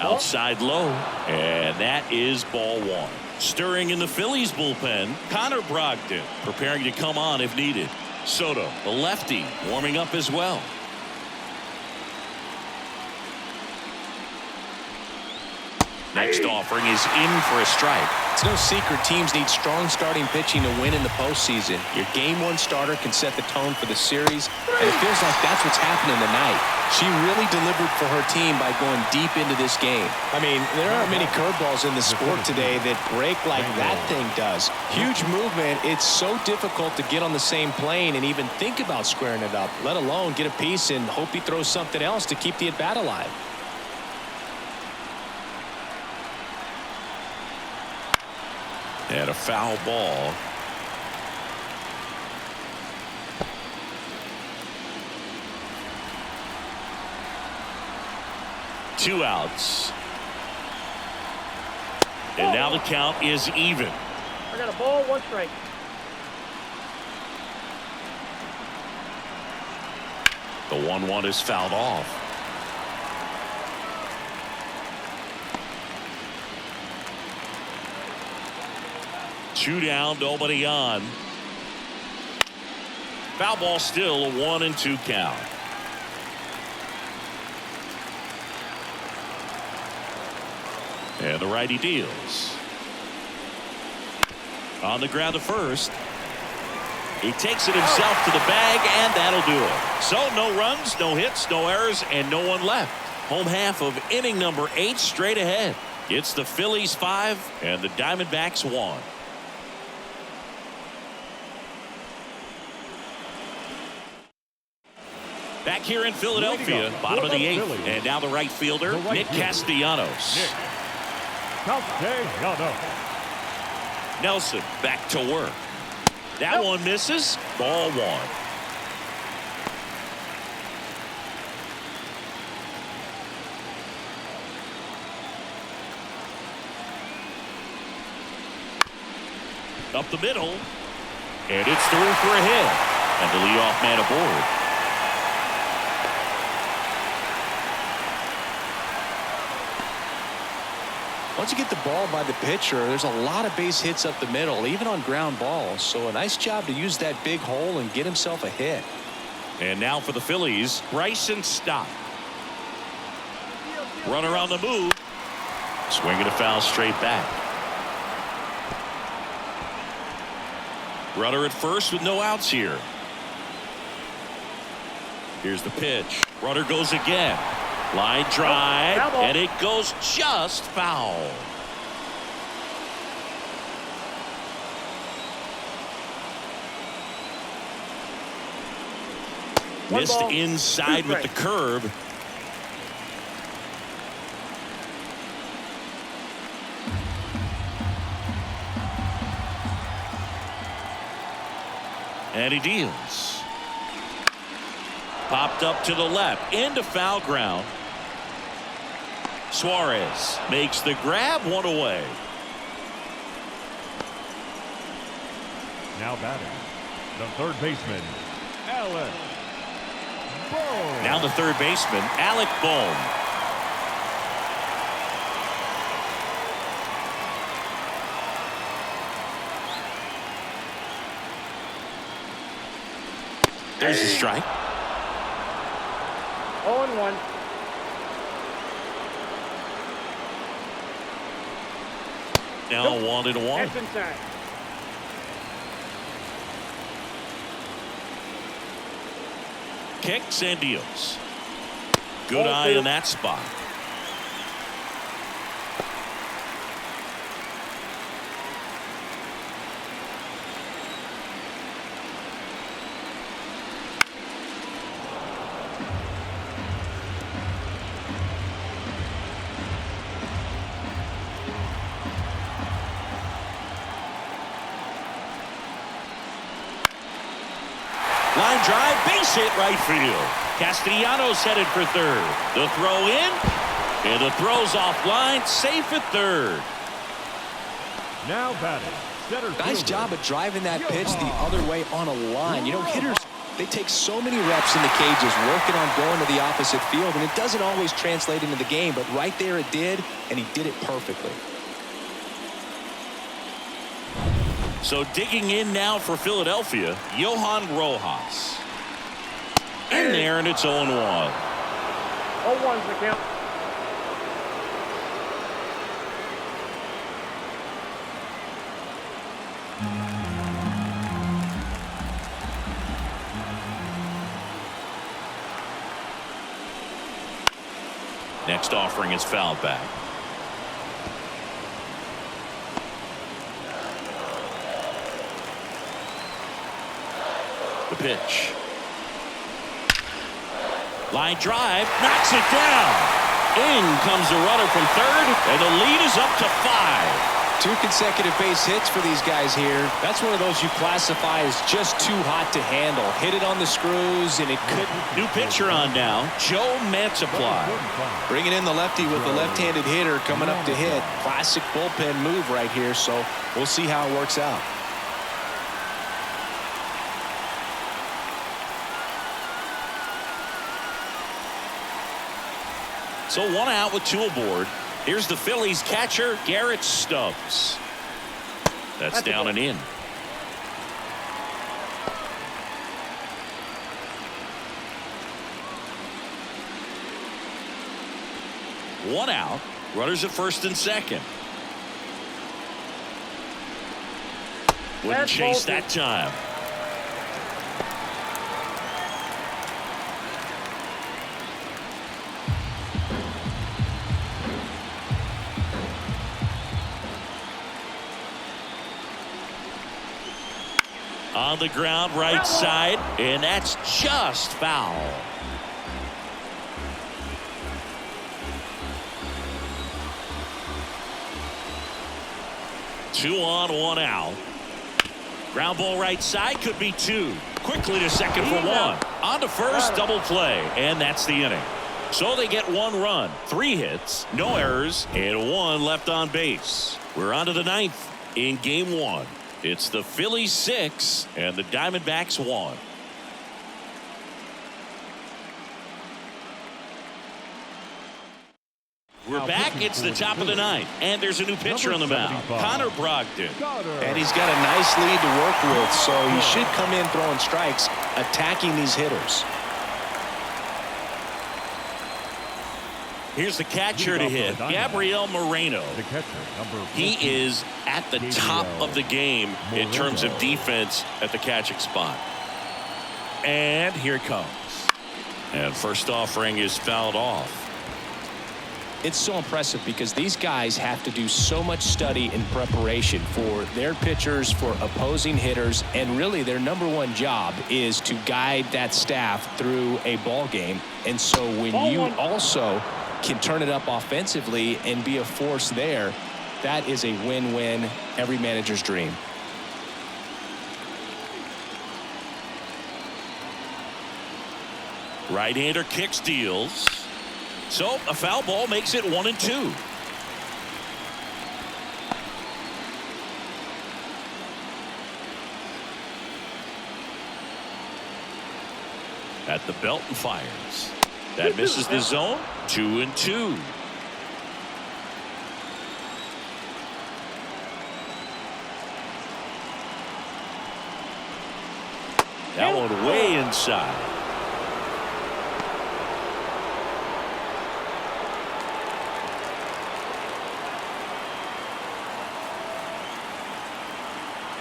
Outside low, and that is ball one. Stirring in the Phillies bullpen, Connor Brogdon preparing to come on if needed. Soto, the lefty, warming up as well. Next offering is in for a strike. It's no secret teams need strong starting pitching to win in the postseason. Your game one starter can set the tone for the series, and it feels like that's what's happening tonight. She really delivered for her team by going deep into this game. I mean, there aren't many curveballs in the sport today that break like that thing does. Huge movement. It's so difficult to get on the same plane and even think about squaring it up, let alone get a piece and hope he throws something else to keep the at-bat alive. And a foul ball. Two outs. And now the count is even. I got a ball, one strike. The 1-1 is fouled off. Two down, nobody on. Foul ball still, a 1-2 count. And the righty deals. On the ground to first. He takes it himself to the bag, and that'll do it. So no runs, no hits, no errors, and no one left. Home half of inning number 8 straight ahead. It's the Phillies 5 and the Diamondbacks 1. Back here in Philadelphia, bottom of the 8th, and now the right fielder, Nick Castellanos. Nelson back to work. That one misses. Ball one. Up the middle, and it's through for a hit, and the leadoff man aboard. Once you get the ball by the pitcher, there's a lot of base hits up the middle, even on ground balls. So a nice job to use that big hole and get himself a hit. And now for the Phillies, Bryson Stott. Runner on the move. Swinging a foul straight back. Runner at first with no outs here. Here's the pitch. Runner goes again. Line drive, and it goes just foul. Missed inside with the curve. And he deals. Popped up to the left into foul ground. Suarez makes the grab, one away. Now batting, the third baseman, Alec Bohm. Now the third baseman, Alec Bohm. There's the strike. 0-1. Now 1-1. That's inside. Kicks and deals. Good eye in that spot. Line drive, base hit right field. Castellanos headed for third. The throw in, and the throw's offline, safe at third. Now batting, center Nice fielder. job of driving that pitch the other way on a line. You know, hitters, they take so many reps in the cages working on going to the opposite field, and it doesn't always translate into the game, but right there it did, and he did it perfectly. So digging in now for Philadelphia, Johan Rojas. In there, and it's 0-1. 0-1's the count. Next offering is fouled back. The pitch. Line drive, knocks it down. In comes the runner from third, and the lead is up to 5. 2 consecutive base hits for these guys here. That's one of those you classify as just too hot to handle. Hit it on the screws, and it couldn't. New pitcher on now, Joe Mantiply. Bringing in the lefty with the left-handed hitter coming up to hit. Classic bullpen move right here, so we'll see how it works out. So 1 out with 2 aboard. Here's the Phillies catcher, Garrett Stubbs. That's down and in. One out. Runners at first and second. Wouldn't chase that time. On the ground, right side, and that's just foul. Two on, 1 out. Ground ball right side, could be 2. Quickly to second for 1. On to first, double play, and that's the inning. So they get 1 run, 3 hits, no errors, and 1 left on base. We're on to the 9th in game 1. It's the Phillies 6 and the Diamondbacks 1. We're back. It's the top of the 9th, and there's a new pitcher on the mound, Connor Brogdon. And he's got a nice lead to work with, so he should come in throwing strikes, attacking these hitters. Here's the catcher to hit, Gabriel Moreno. The catcher, number He is at the top of the game in terms of defense at the catching spot. And here it comes. And first offering is fouled off. It's so impressive because these guys have to do so much study and preparation for their pitchers, for opposing hitters, and really their #1 job is to guide that staff through a ball game. And so when you also can turn it up offensively and be a force there, that is a win-win, every manager's dream. Right-hander kicks, deals. So a foul ball makes it 1-2. At the belt and fires. That misses the zone. 2-2. That one way inside.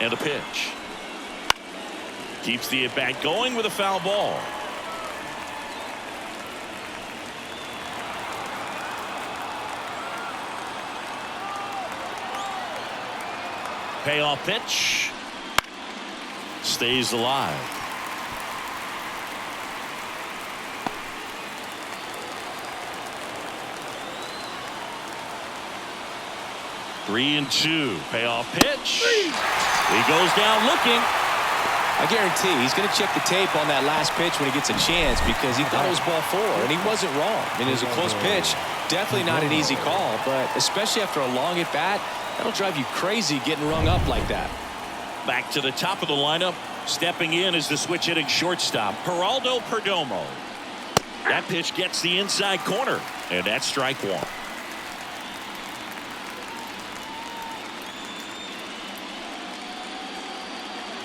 And a pitch. Keeps the at-bat going with a foul ball. Payoff pitch. Stays alive. Three and two. Payoff pitch. He goes down looking. I guarantee he's going to check the tape on that last pitch when he gets a chance, because he thought it was ball 4, and he wasn't wrong. I mean, it was a close pitch. Definitely not an easy call, but especially after a long at-bat, that'll drive you crazy getting rung up like that. Back to the top of the lineup. Stepping in is the switch hitting shortstop, Geraldo Perdomo. That pitch gets the inside corner, and that's strike 1.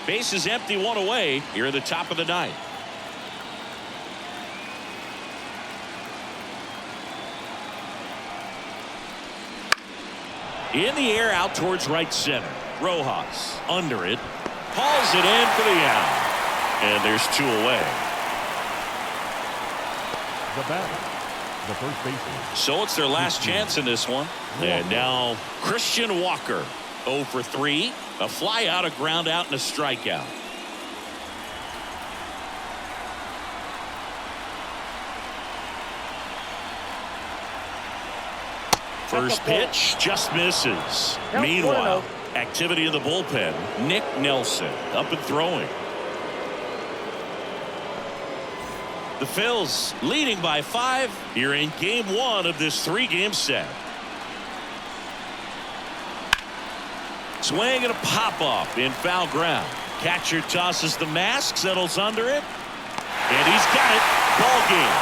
Base is empty, 1 away here at the top of the 9th. In the air, out towards right center. Rojas under it, hauls it in for the out, and there's 2 away. The batter, the first baseman. So it's their last chance in this one. And now Christian Walker, 0 for 3. A fly out, a ground out, and a strikeout. First pitch just misses. Meanwhile, activity in the bullpen. Nick Nelson up and throwing. The Phils leading by 5 here in game 1 of this 3-game set. Swing and a pop-off in foul ground. Catcher tosses the mask, settles under it, and he's got it. Ball game.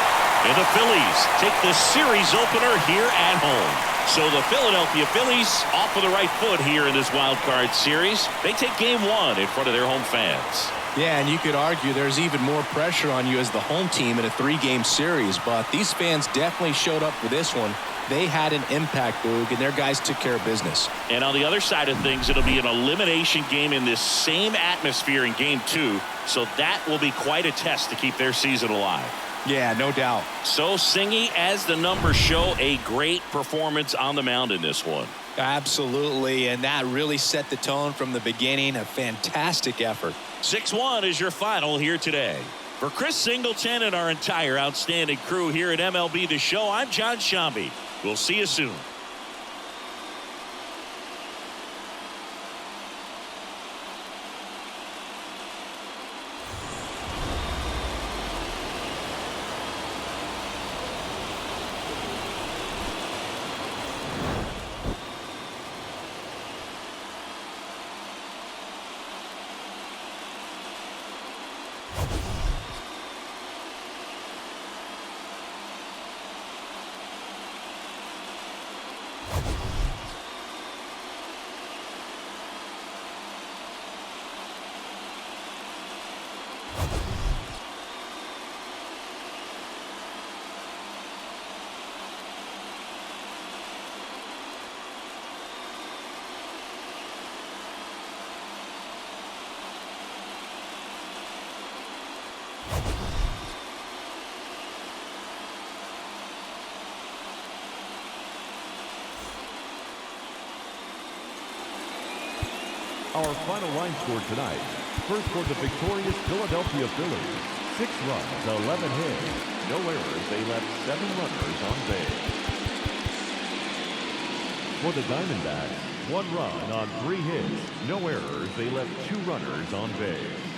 And the Phillies take the series opener here at home. So the Philadelphia Phillies off of the right foot here in this wild card series. They take game 1 in front of their home fans. Yeah, and you could argue there's even more pressure on you as the home team in a 3-game series, but these fans definitely showed up for this one. They had an impact, Boog, and their guys took care of business. And on the other side of things, it'll be an elimination game in this same atmosphere in game 2. So that will be quite a test to keep their season alive. Yeah, no doubt. So Singy, as the numbers show, a great performance on the mound in this one. Absolutely, and that really set the tone from the beginning. A fantastic effort. 6-1 is your final here today. For Chris Singleton and our entire outstanding crew here at MLB The Show, I'm John Shambi. We'll see you soon. Our final line score tonight. First for the victorious Philadelphia Phillies. 6 runs, 11 hits. No errors. They left 7 runners on base. For the Diamondbacks, 1 run on 3 hits. No errors. They left 2 runners on base.